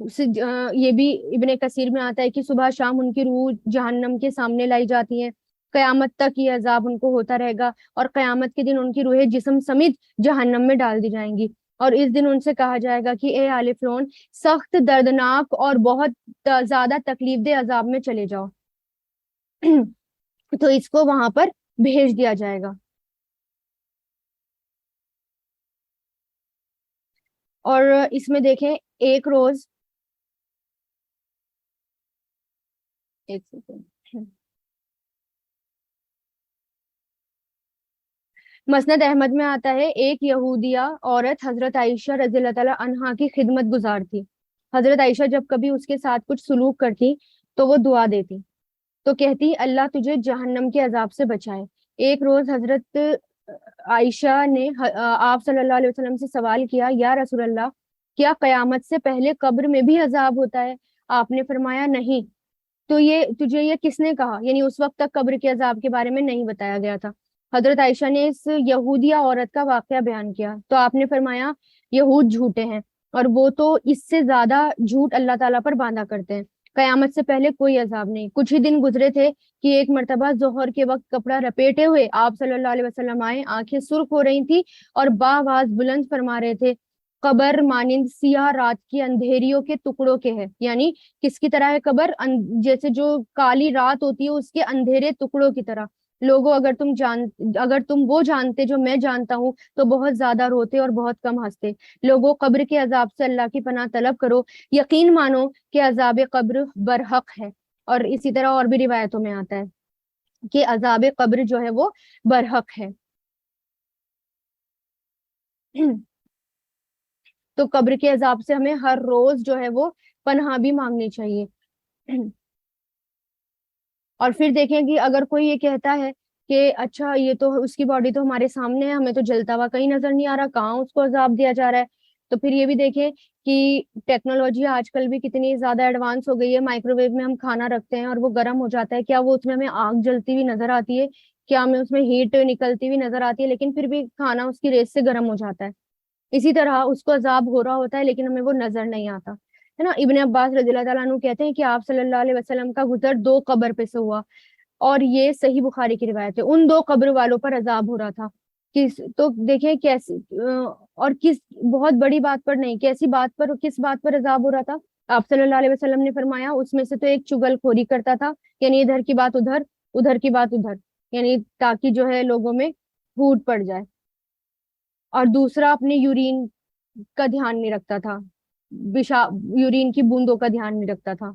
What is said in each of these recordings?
یہ بھی ابن کثیر میں آتا ہے کہ صبح شام ان کی روح جہنم کے سامنے لائی جاتی ہیں، قیامت تک یہ عذاب ان کو ہوتا رہے گا، اور قیامت کے دن ان کی روحیں جسم سمیت جہنم میں ڈال دی جائیں گی، اور اس دن ان سے کہا جائے گا کہ اے آل فرعون، سخت دردناک اور بہت زیادہ تکلیف دہ عذاب میں چلے جاؤ۔ تو اس کو وہاں پر بھیج دیا جائے گا۔ اور اس میں دیکھیں ایک روز، ایک سیکنڈ، مسند احمد میں آتا ہے ایک یہودیہ عورت حضرت عائشہ رضی اللہ تعالی عنہا کی خدمت گزار تھی۔ حضرت عائشہ جب کبھی اس کے ساتھ کچھ سلوک کرتی تو وہ دعا دیتی، تو کہتی اللہ تجھے جہنم کے عذاب سے بچائے۔ ایک روز حضرت عائشہ نے آپ صلی اللہ علیہ وسلم سے سوال کیا، یا رسول اللہ، کیا قیامت سے پہلے قبر میں بھی عذاب ہوتا ہے؟ آپ نے فرمایا نہیں۔ تو یہ تجھے یہ کس نے کہا؟ یعنی اس وقت تک قبر کے عذاب کے بارے میں نہیں بتایا گیا تھا۔ حضرت عائشہ نے اس یہودیہ عورت کا واقعہ بیان کیا تو آپ نے فرمایا یہود جھوٹے ہیں، اور وہ تو اس سے زیادہ جھوٹ اللہ تعالیٰ پر باندھا کرتے ہیں۔ قیامت سے پہلے کوئی عذاب نہیں۔ کچھ ہی دن گزرے تھے کہ ایک مرتبہ ظہر کے وقت کپڑا لپیٹے ہوئے آپ صلی اللہ علیہ وسلم آئے، آنکھیں سرخ ہو رہی تھی اور باآواز بلند فرما رہے تھے، قبر مانند سیاہ رات کی اندھیریوں کے ٹکڑوں کے ہے۔ یعنی کس کی طرح ہے قبر؟ جیسے جو کالی رات ہوتی ہے اس کے اندھیرے ٹکڑوں کی طرح۔ لوگوں، اگر تم وہ جانتے جو میں جانتا ہوں تو بہت زیادہ روتے اور بہت کم ہنستے۔ لوگوں، قبر کے عذاب سے اللہ کی پناہ طلب کرو، یقین مانو کہ عذاب قبر برحق ہے۔ اور اسی طرح اور بھی روایتوں میں آتا ہے کہ عذاب قبر جو ہے وہ برحق ہے۔ تو قبر کے عذاب سے ہمیں ہر روز جو ہے وہ پناہ بھی مانگنی چاہیے۔ اور پھر دیکھیں کہ اگر کوئی یہ کہتا ہے کہ اچھا یہ تو اس کی باڈی تو ہمارے سامنے ہے، ہمیں تو جلتا ہوا کہیں نظر نہیں آ رہا، کہاں اس کو عذاب دیا جا رہا ہے؟ تو پھر یہ بھی دیکھیں کہ ٹیکنالوجی آج کل بھی کتنی زیادہ ایڈوانس ہو گئی ہے۔ مائکرو ویو میں ہم کھانا رکھتے ہیں اور وہ گرم ہو جاتا ہے، کیا وہ اس میں ہمیں آگ جلتی ہوئی نظر آتی ہے؟ کیا ہمیں اس میں ہیٹ نکلتی ہوئی نظر آتی ہے؟ لیکن پھر بھی کھانا اس کی ریس سے گرم ہو جاتا ہے۔ اسی طرح اس کو عذاب ہو رہا ہوتا ہے لیکن ہمیں وہ نظر نہیں آتا ہے نا۔ ابن عباس رضی اللہ تعالیٰ عنہ کہتے ہیں کہ آپ صلی اللہ علیہ وسلم کا گزر دو قبر پہ سے ہوا، اور یہ صحیح بخاری کی روایت ہے۔ ان دو قبر والوں پر عذاب ہو رہا تھا، تو دیکھیں کیسی اور کس بہت بڑی بات پر نہیں، کیسی بات پر، کس بات پر عذاب ہو رہا تھا؟ آپ صلی اللہ علیہ وسلم نے فرمایا اس میں سے تو ایک چگل خوری کرتا تھا، یعنی ادھر کی بات ادھر، ادھر کی بات ادھر، یعنی تاکہ جو ہے لوگوں میں پھوٹ پڑ جائے، اور دوسرا اپنے یورین کا دھیان نہیں رکھتا تھا، یورین کی بوندوں کا دھیان نہیں رکھتا تھا،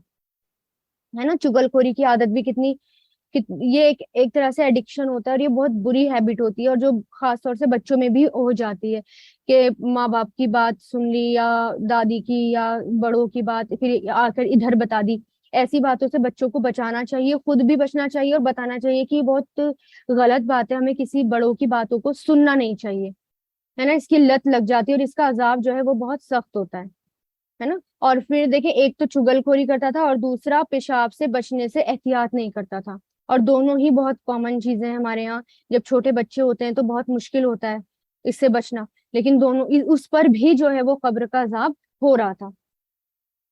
ہے نا۔ چگل خوری کی عادت بھی یہ ایک طرح سے ایڈکشن ہوتا ہے، اور یہ بہت بری ہیبٹ ہوتی ہے، اور جو خاص طور سے بچوں میں بھی ہو جاتی ہے کہ ماں باپ کی بات سن لی یا دادی کی یا بڑوں کی بات پھر آ کر ادھر بتا دی۔ ایسی باتوں سے بچوں کو بچانا چاہیے، خود بھی بچنا چاہیے، اور بتانا چاہیے کہ یہ بہت غلط بات ہے، ہمیں کسی بڑوں کی باتوں کو سننا نہیں چاہیے، ہے نا۔ اس کی لت لگ جاتی ہے اور اس کا عذاب جو ہے وہ بہت سخت ہوتا ہے نا۔ اور پھر دیکھیں ایک تو چگل خوری کرتا تھا اور دوسرا پیشاب سے بچنے سے احتیاط نہیں کرتا تھا، اور دونوں ہی بہت کامن چیزیں ہیں ہمارے یہاں۔ جب چھوٹے بچے ہوتے ہیں تو بہت مشکل ہوتا ہے اس سے بچنا، لیکن دونوں اس پر بھی جو ہے وہ قبر کا عذاب ہو رہا تھا۔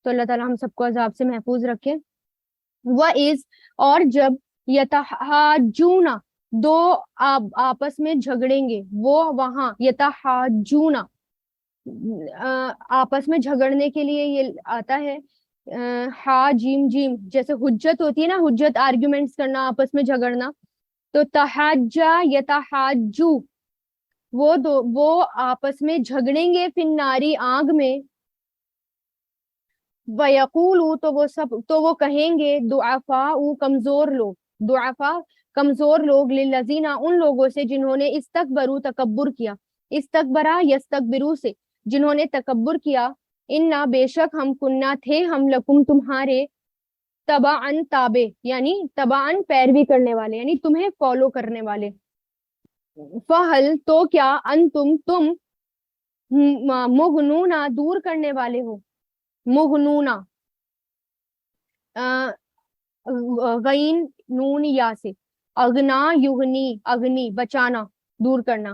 تو اللہ تعالیٰ ہم سب کو عذاب سے محفوظ رکھے۔ وَإِذْ، اور جب، یتحاجون، دو آپس میں جھگڑیں گے، وہ وہاں یتحاجون، آپس میں جھگڑنے کے لیے یہ آتا ہے ہا جیم جیم، جیسے حجت ہوتی ہے نا، حجت آرگیومنٹس کرنا، آپس میں جھگڑنا، تو تحاجا یتحاجو، وہ آپس میں جھگڑیں گے، فی الناری، آگ میں، وَيَقُولُ، تو وہ کہیں گے، ضعفاء، کمزور لوگ، ضعفاء کمزور لوگ، للذین، ان لوگوں سے جنہوں نے استکبروا، تکبر کیا، استکبرا یستکبرو سے، جنہوں نے تکبر کیا، انا، بے شک، ہم، کننا، تھے ہم، لکم، تمہارے، تبعن، تابع، یعنی تبعن، پیروی کرنے والے، یعنی تمہیں فالو کرنے والے، فہل، تو کیا، تم مغنونا، دور کرنے والے ہو، مغنونا، غین نون یا سے، اغنا یغنی، اغنی، بچانا، دور کرنا،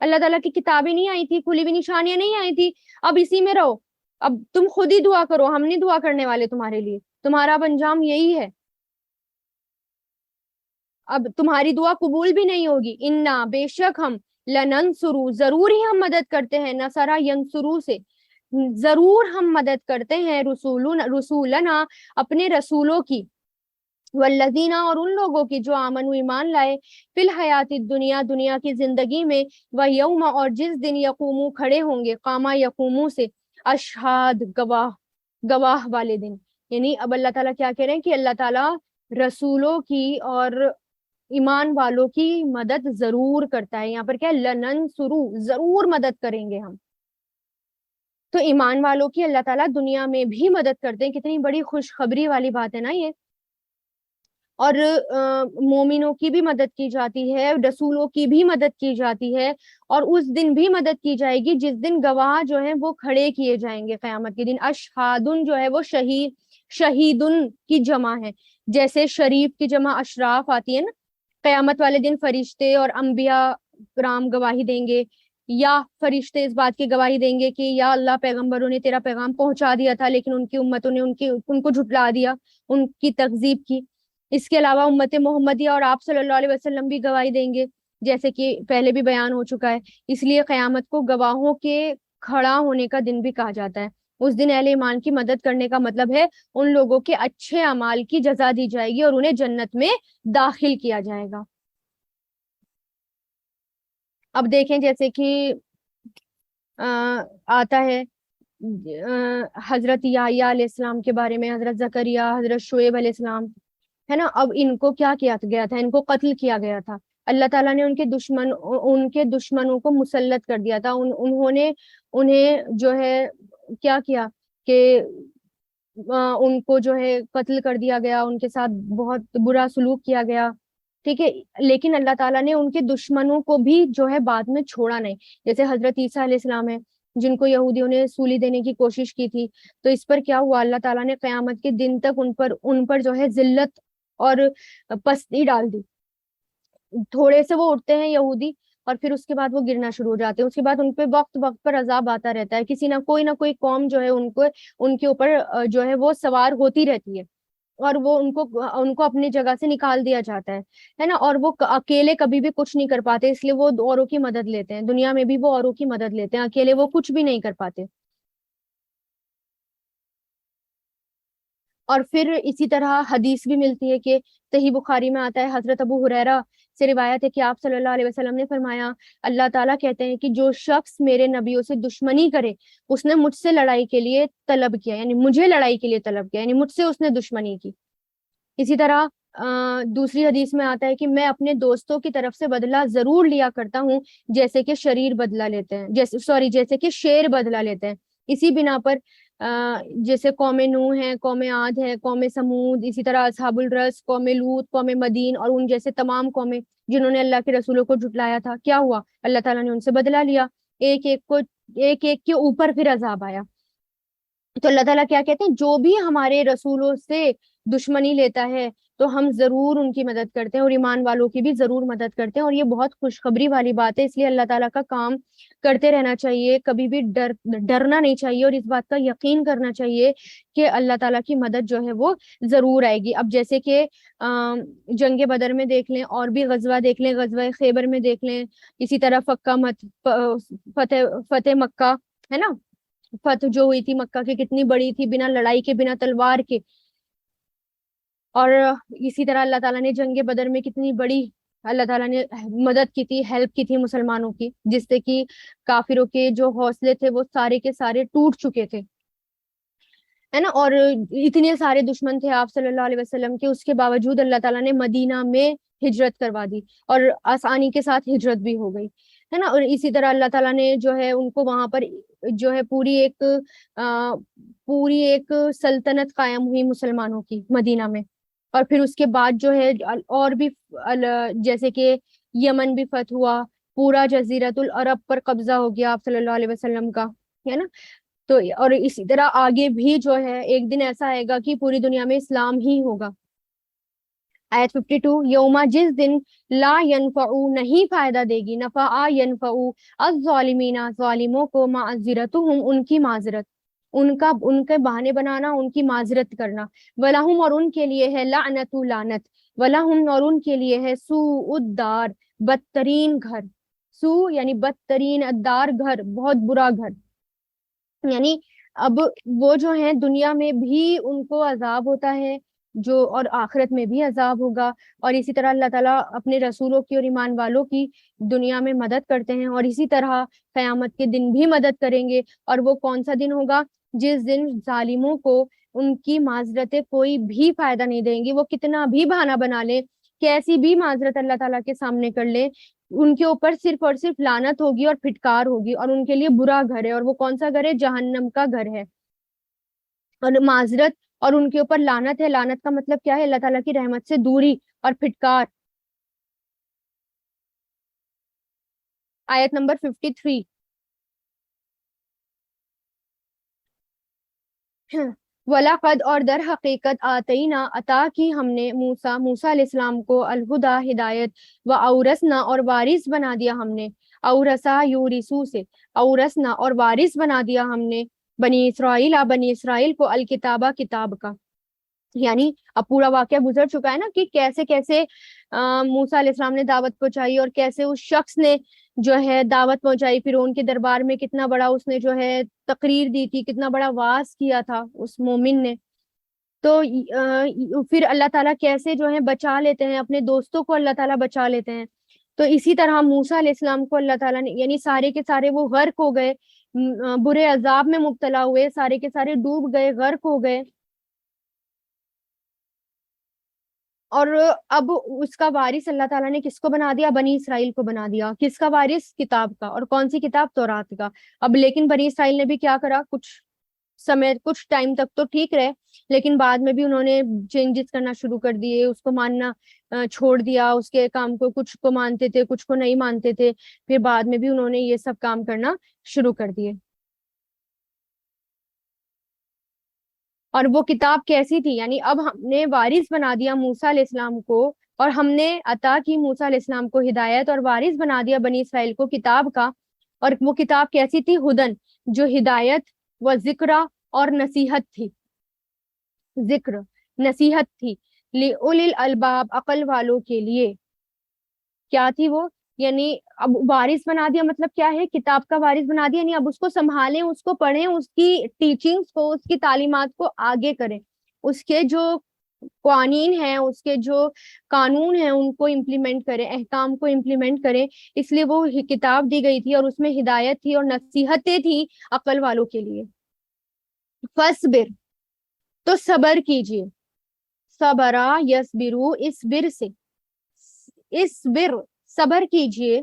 اللہ تعالیٰ کی کتابیں نہیں آئی تھی, کھلی ہوئی نشانیاں نہیں آئی تھی. اب اسی میں رہو, اب تم خود ہی دعا کرو, ہم نہیں دعا کرنے والے تمہارے لیے, تمہارا اب انجام یہی ہے. اب تمہاری دعا قبول بھی نہیں ہوگی. انا بے شک ہم, لننصرو ضرور ہی ہم مدد کرتے ہیں, نصرا ینصرو سے ضرور ہم مدد کرتے ہیں, رسولنا اپنے رسولوں کی, والذین اور ان لوگوں کی جو آمنوا ایمان لائے, فی الحیات الدنیا دنیا کی زندگی میں, ویوم اور جس دن یقومو کھڑے ہوں گے, قاما یقومو سے اشہاد گواہ, گواہ والے دن. یعنی اب اللہ تعالیٰ کیا کہہ رہے ہیں کہ اللہ تعالیٰ رسولوں کی اور ایمان والوں کی مدد ضرور کرتا ہے. یہاں پر کیا ہے, لننصرو ضرور مدد کریں گے ہم. تو ایمان والوں کی اللہ تعالیٰ دنیا میں بھی مدد کرتے ہیں. کتنی بڑی خوشخبری والی بات ہے نا یہ. اور مومنوں کی بھی مدد کی جاتی ہے, رسولوں کی بھی مدد کی جاتی ہے, اور اس دن بھی مدد کی جائے گی جس دن گواہ جو ہیں وہ کھڑے کیے جائیں گے قیامت کے دن. اشہادن جو ہے وہ شہید, شہیدن کی جمع ہے. جیسے شریف کی جمع اشراف آتی ہے نا, قیامت والے دن فرشتے اور انبیاء کرام گواہی دیں گے, یا فرشتے اس بات کی گواہی دیں گے کہ یا اللہ پیغمبروں نے تیرا پیغام پہنچا دیا تھا لیکن ان کی امتوں نے ان کو جھٹلا دیا, ان کی تکذیب کی. اس کے علاوہ امت محمدیہ اور آپ صلی اللہ علیہ وسلم بھی گواہی دیں گے, جیسے کہ پہلے بھی بیان ہو چکا ہے. اس لیے قیامت کو گواہوں کے کھڑا ہونے کا دن بھی کہا جاتا ہے. اس دن اہل ایمان کی مدد کرنے کا مطلب ہے ان لوگوں کے اچھے اعمال کی جزا دی جائے گی اور انہیں جنت میں داخل کیا جائے گا. اب دیکھیں جیسے کہ آتا ہے حضرت یحییٰ علیہ السلام کے بارے میں, حضرت زکریا, حضرت شعیب علیہ السلام, ہے نا. اب ان کو کیا کیا گیا تھا, ان کو قتل کیا گیا تھا. اللہ تعالیٰ نے ان کے دشمنوں کو مسلط کر دیا تھا. انہوں نے انہیں جو ہے کیا کیا کہ ان کو جو ہے قتل کر دیا گیا, ان کے ساتھ بہت برا سلوک کیا گیا, ٹھیک ہے. لیکن اللہ تعالیٰ نے ان کے دشمنوں کو بھی جو ہے بعد میں چھوڑا نہیں. جیسے حضرت عیسیٰ علیہ السلام ہے, جن کو یہودیوں نے سولی دینے کی کوشش کی تھی, تو اس پر کیا ہوا, اللہ تعالیٰ نے قیامت کے دن تک ان پر جو ہے ذلت اور پستی ڈال دی. تھوڑے سے وہ اٹھتے ہیں یہودی اور پھر اس کے بعد وہ گرنا شروع ہو جاتے ہیں. اس کے بعد ان پہ وقت وقت پر عذاب آتا رہتا ہے. کسی نہ کوئی قوم جو ہے ان کے اوپر جو ہے وہ سوار ہوتی رہتی ہے, اور وہ ان کو اپنی جگہ سے نکال دیا جاتا ہے نا. اور وہ اکیلے کبھی بھی کچھ نہیں کر پاتے, اس لیے وہ اوروں کی مدد لیتے ہیں. دنیا میں بھی وہ اوروں کی مدد لیتے ہیں, اکیلے وہ کچھ بھی نہیں کر پاتے. اور پھر اسی طرح حدیث بھی ملتی ہے کہ صحیح بخاری میں آتا ہے, حضرت ابو ہریرہ سے روایت ہے کہ آپ صلی اللہ علیہ وسلم نے فرمایا, اللہ تعالیٰ کہتے ہیں کہ جو شخص میرے نبیوں سے دشمنی کرے, اس نے مجھ سے لڑائی کے لیے طلب کیا, یعنی مجھے لڑائی کے لیے طلب کیا, یعنی مجھ سے اس نے دشمنی کی. اسی طرح دوسری حدیث میں آتا ہے کہ میں اپنے دوستوں کی طرف سے بدلہ ضرور لیا کرتا ہوں, جیسے کہ بدلہ لیتے ہیں, جیسے کہ شیر بدلہ لیتے ہیں. اسی بنا پر جیسے قوم نوح ہے, قوم عاد ہے, قوم سمود, اسی طرح اصحاب الرس, قوم لوط, قوم مدین اور ان جیسے تمام قومیں جنہوں نے اللہ کے رسولوں کو جھٹلایا تھا, کیا ہوا, اللہ تعالیٰ نے ان سے بدلہ لیا. ایک ایک کے اوپر پھر عذاب آیا. تو اللہ تعالیٰ کیا کہتے ہیں, جو بھی ہمارے رسولوں سے دشمنی لیتا ہے تو ہم ضرور ان کی مدد کرتے ہیں, اور ایمان والوں کی بھی ضرور مدد کرتے ہیں. اور یہ بہت خوشخبری والی بات ہے, اس لیے اللہ تعالیٰ کا کام کرتے رہنا چاہیے, کبھی بھی ڈرنا نہیں چاہیے, اور اس بات کا یقین کرنا چاہیے کہ اللہ تعالیٰ کی مدد جو ہے وہ ضرور آئے گی. اب جیسے کہ جنگ بدر میں دیکھ لیں, اور بھی غزوہ دیکھ لیں, غزوہ خیبر میں دیکھ لیں, اسی طرح فتح مکہ ہے نا, فتح جو ہوئی تھی مکہ کی کتنی بڑی تھی, بنا لڑائی کے, بنا تلوار کے. اور اسی طرح اللہ تعالیٰ نے جنگ بدر میں کتنی بڑی اللہ تعالیٰ نے مدد کی تھی, ہیلپ کی تھی مسلمانوں کی, جس سے کہ کافروں کے جو حوصلے تھے وہ سارے کے سارے ٹوٹ چکے تھے, ہے نا. اور اتنے سارے دشمن تھے آپ صلی اللہ علیہ وسلم کے, اس کے باوجود اللہ تعالیٰ نے مدینہ میں ہجرت کروا دی, اور آسانی کے ساتھ ہجرت بھی ہو گئی, ہے نا. اور اسی طرح اللہ تعالیٰ نے جو ہے ان کو وہاں پر جو ہے پوری ایک سلطنت قائم ہوئی مسلمانوں کی مدینہ میں. اور پھر اس کے بعد جو ہے اور بھی جیسے کہ یمن بھی فتح ہوا, پورا جزیرت العرب پر قبضہ ہو گیا آپ صلی اللہ علیہ وسلم کا, ہے نا. تو اور اسی طرح آگے بھی جو ہے ایک دن ایسا آئے گا کہ پوری دنیا میں اسلام ہی ہوگا. آیت 52 یوما جس دن لا ینفعو نہیں فائدہ دے گی نفع ینفعو الظالمین ظالموں کو معذرتہم ان کی معذرت ان کے بہانے بنانا ان کی معذرت کرنا ولہم اور ان کے لیے ہے لعنت لعنت ولہم اور ان کے لیے ہے سوء الدار بدترین گھر سو یعنی بدترین الدار گھر بہت برا گھر یعنی اب وہ جو ہیں دنیا میں بھی ان کو عذاب ہوتا ہے جو اور آخرت میں بھی عذاب ہوگا اور اسی طرح اللہ تعالیٰ اپنے رسولوں کی اور ایمان والوں کی دنیا میں مدد کرتے ہیں اور اسی طرح قیامت کے دن بھی مدد کریں گے اور وہ کون سا دن ہوگا جس دن ظالموں کو ان کی معذرتیں کوئی بھی فائدہ نہیں دیں گی وہ کتنا بھی بہانہ بنا لیں کیسی بھی معذرت اللہ تعالیٰ کے سامنے کر لیں ان کے اوپر صرف اور صرف لعنت ہوگی اور پھٹکار ہوگی اور ان کے لیے برا گھر ہے اور وہ کون سا گھر ہے جہنم کا گھر ہے اور معذرت اور ان کے اوپر لعنت ہے لعنت کا مطلب کیا ہے اللہ تعالیٰ کی رحمت سے دوری اور پھٹکار آیت نمبر 53 وَلَقَدْ اور در حقیقت آتینا عطا کی ہم نے موسیٰ علیہ السلام کو الہدا ہدایت و اورثنا اور وارث بنا دیا ہم نے اورثا یورثو سے اورثنا اور وارث بنا دیا ہم نے بنی اسرائیل کو الکتابہ کتاب کا یعنی اب پورا واقعہ گزر چکا ہے نا کہ کیسے کیسے موسیٰ علیہ السلام نے دعوت پہنچائی اور کیسے اس شخص نے جو ہے دعوت پہنچائی فرعون کے دربار میں کتنا بڑا اس نے جو ہے تقریر دی تھی کتنا بڑا واعظ کیا تھا اس مومن نے تو پھر اللہ تعالیٰ کیسے جو ہے بچا لیتے ہیں اپنے دوستوں کو اللہ تعالیٰ بچا لیتے ہیں تو اسی طرح موسیٰ علیہ السلام کو اللہ تعالیٰ نے یعنی سارے کے سارے وہ غرق ہو گئے برے عذاب میں مبتلا ہوئے سارے کے سارے ڈوب گئے غرق ہو گئے اور اب اس کا وارث اللہ تعالیٰ نے کس کو بنا دیا بنی اسرائیل کو بنا دیا کس کا وارث کتاب کا اور کون سی کتاب تورات کا اب لیکن بنی اسرائیل نے بھی کیا کرا کچھ ٹائم تک تو ٹھیک رہے لیکن بعد میں بھی انہوں نے چینجز کرنا شروع کر دیے اس کو ماننا چھوڑ دیا اس کے کام کو کچھ کو مانتے تھے کچھ کو نہیں مانتے تھے پھر بعد میں بھی انہوں نے یہ سب کام کرنا شروع کر دیے اور وہ کتاب کیسی تھی یعنی اب ہم نے وارث بنا دیا موسیٰ علیہ السلام کو اور ہم نے عطا کی موسیٰ علیہ السلام کو ہدایت اور وارث بنا دیا بنی اسرائیل کو کتاب کا اور وہ کتاب کیسی تھی ہدن جو ہدایت و ذکر اور نصیحت تھی ذکر نصیحت تھی لِأُولِي الْأَلْبَابِ عقل والوں کے لیے کیا تھی وہ یعنی اب وارث بنا دیا مطلب کیا ہے کتاب کا وارث بنا دیا یعنی اب اس کو سنبھالیں اس کو پڑھیں اس کی ٹیچنگز کو اس کی تعلیمات کو آگے کریں اس کے جو قوانین ہیں اس کے جو قانون ہیں ان کو امپلیمنٹ کریں احکام کو امپلیمنٹ کریں اس لیے وہ کتاب دی گئی تھی اور اس میں ہدایت تھی اور نصیحتیں تھی عقل والوں کے لیے فَاصْبِرْ تو صبر کیجیے صبرا یصبرو اسبر سے اسبر صبر کیجیے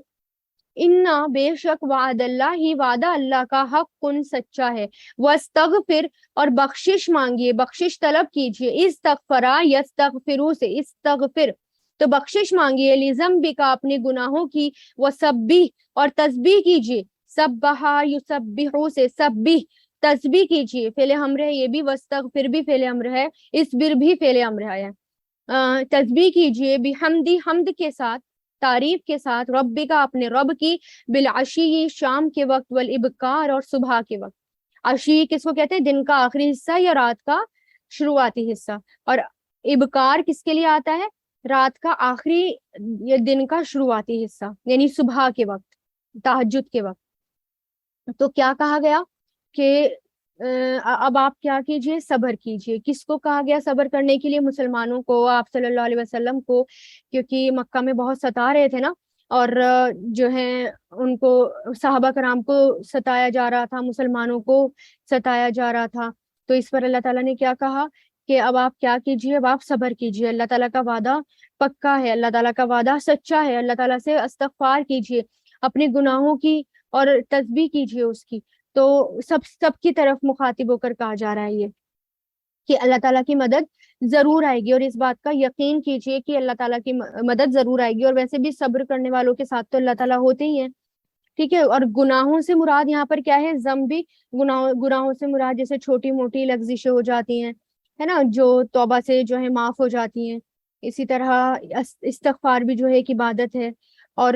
انا بے شک وعد اللہ ہی وعدہ اللہ کا حق کن سچا ہے واستغفر اور بخشش مانگیے بخشش طلب کیجیے استغفرا یستغفرو سے استغفر تو بخشش مانگیے لذنبک اپنے گناہوں کی وسبح اور تسبیح کیجیے سبحا یسبحو سے سبح تسبیح کیجیے فعل امر ہے یہ بھی واستغفر بھی فعل امر ہے اسبر بھی فعل امر ہے تسبیح کیجیے بحمدی حمد کے ساتھ تعریف کے ساتھ رب کا اپنے رب کی بالعشی شام کے وقت والابکار اور صبح کے وقت عشی کس کو کہتے ہیں دن کا آخری حصہ یا رات کا شروعاتی حصہ اور ابکار کس کے لیے آتا ہے رات کا آخری یا دن کا شروعاتی حصہ یعنی صبح کے وقت تہجد کے وقت تو کیا کہا گیا کہ اب آپ کیا کیجئے صبر کیجئے کس کو کہا گیا صبر کرنے کے لیے مسلمانوں کو آپ صلی اللہ علیہ وسلم کو کیونکہ مکہ میں بہت ستا رہے تھے نا اور جو ہے ان کو صحابہ کرام کو ستایا جا رہا تھا مسلمانوں کو ستایا جا رہا تھا تو اس پر اللہ تعالیٰ نے کیا کہا کہ اب آپ کیا کیجئے اب آپ صبر کیجئے اللہ تعالیٰ کا وعدہ پکا ہے اللہ تعالیٰ کا وعدہ سچا ہے اللہ تعالیٰ سے استغفار کیجئے اپنے گناہوں کی اور تسبیح کیجئے اس کی تو سب کی طرف مخاطب ہو کر کہا جا رہا ہے یہ کہ اللہ تعالیٰ کی مدد ضرور آئے گی اور اس بات کا یقین کیجئے کہ اللہ تعالیٰ کی مدد ضرور آئے گی اور ویسے بھی صبر کرنے والوں کے ساتھ تو اللہ تعالیٰ ہوتے ہی ہیں ٹھیک ہے اور گناہوں سے مراد یہاں پر کیا ہے ذنب بھی گناہوں سے مراد جیسے چھوٹی موٹی لغزشیں ہو جاتی ہیں ہے نا جو توبہ سے جو ہے معاف ہو جاتی ہیں اسی طرح استغفار بھی جو ہے ایک عبادت ہے، اور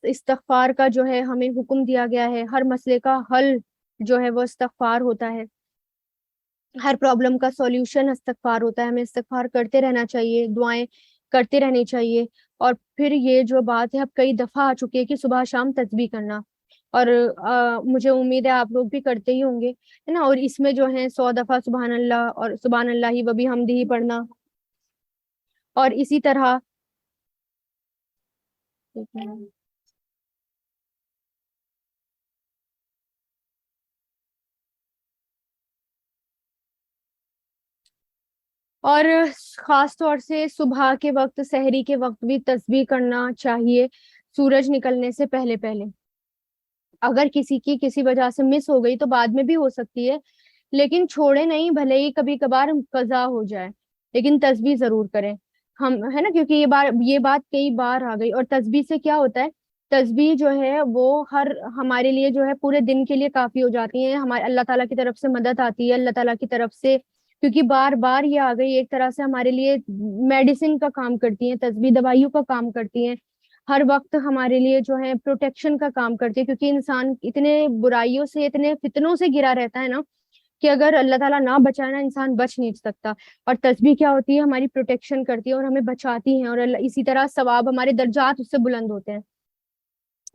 استغفار کا جو ہے ہمیں حکم دیا گیا ہے، ہر مسئلے کا حل جو ہے وہ استغفار ہوتا ہے، ہر پرابلم کا سولوشن استغفار ہوتا ہے، ہمیں استغفار کرتے رہنا چاہیے، دعائیں کرتے رہنی چاہیے۔ اور پھر یہ جو بات ہے اب کئی دفعہ آ چکی ہے کہ صبح شام تسبیح کرنا، اور مجھے امید ہے آپ لوگ بھی کرتے ہی ہوں گے، ہے نا، اور اس میں جو ہے 100 دفعہ سبحان اللہ اور سبحان اللہ و بحمدہ پڑھنا، اور اسی طرح اور خاص طور سے صبح کے وقت، سحری کے وقت بھی تسبیح کرنا چاہیے، سورج نکلنے سے پہلے پہلے۔ اگر کسی کی کسی وجہ سے مس ہو گئی تو بعد میں بھی ہو سکتی ہے، لیکن چھوڑے نہیں، بھلے ہی کبھی کبھار قضا ہو جائے، لیکن تسبیح ضرور کریں ہم، ہے نا، کیونکہ یہ بات کئی بار آ گئی۔ اور تسبیح سے کیا ہوتا ہے، تسبیح جو ہے وہ ہمارے لیے جو ہے پورے دن کے لیے کافی ہو جاتی ہیں، ہمارے اللہ تعالیٰ کی طرف سے مدد آتی ہے، اللہ تعالیٰ کی طرف سے، کیونکہ بار بار یہ آ گئی، ایک طرح سے ہمارے لیے میڈیسن کا کام کرتی ہیں تسبیح، دوائیوں کا کام کرتی ہیں، ہر وقت ہمارے لیے جو ہے پروٹیکشن کا کام کرتی ہے، کیونکہ انسان اتنے برائیوں سے، اتنے فتنوں سے گھرا رہتا ہے نا، کہ اگر اللہ تعالیٰ نہ بچائے نا، انسان بچ نہیں سکتا۔ اور تسبیح کیا ہوتی ہے، ہماری پروٹیکشن کرتی ہے اور ہمیں بچاتی ہیں، اور اسی طرح ثواب، ہمارے درجات اس سے بلند ہوتے ہیں،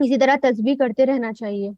اسی طرح تسبیح کرتے رہنا چاہیے۔